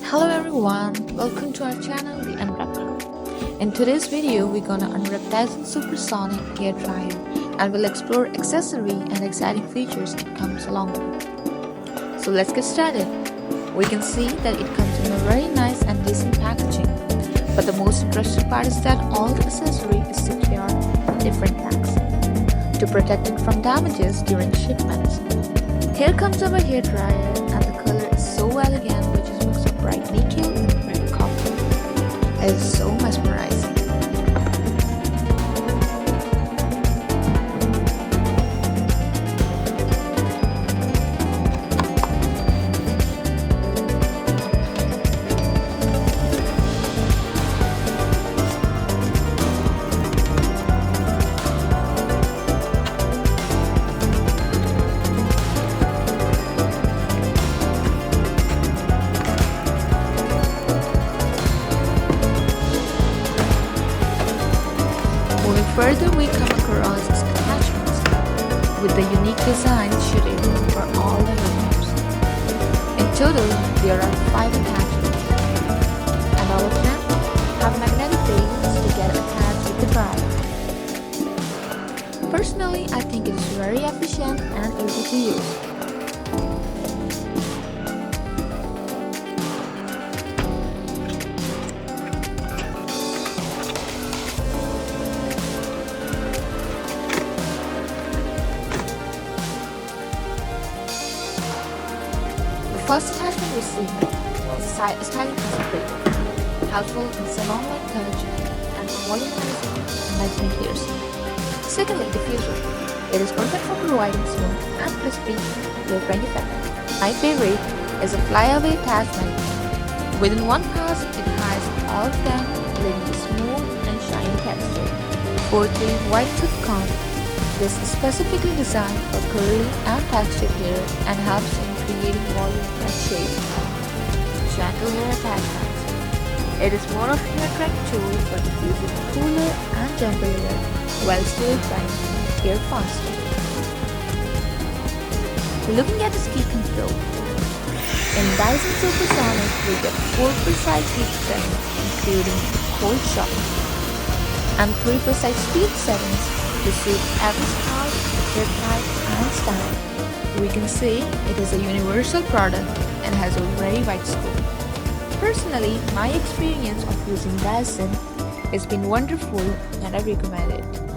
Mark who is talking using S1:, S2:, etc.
S1: Hello everyone, welcome to our channel The Unwrapper. In today's video, we're gonna unwrap Dyson Supersonic Hair Dryer and we'll explore accessory and exciting features it comes along with. So let's get started. We can see that it comes in a very nice and decent packaging. But the most interesting part is that all the accessory is secure in different tags to protect it from damages during shipments. Here comes our hair dryer and the color is so elegant, which is looks so bright nickel and very copper. It is so mesmerizing. Moving further, we come across these attachments with the unique design suitable for all the hairstyles. In total, there are 5 attachments, and all of them have magnetic bases to get attached with the dryer. Personally, I think it is very efficient and easy to use. The first attachment we see is styling accessory, helpful in salon-like coverage and volumizing and lightening hairs. Secondly, diffuser. It is perfect for providing smooth and crispy hair-drying effect. My favorite is a flyaway attachment. Within one pass, it hides all of them, leaving a smooth and shiny texture. Fourthly, white tooth comb. This is specifically designed for curly and textured hair and helps in creating volume and shape. Gentle hair attachments. It is more of a hair drying tool but it uses cooler and gentler while still drying hair faster. Looking at its key control. In Dyson Supersonic, we get 4 precise heat settings including cold shock and 3 precise speed settings to suit every style, hair type and style. We can say it is a universal product and has a very wide scope. Personally, my experience of using Dyson has been wonderful and I recommend it.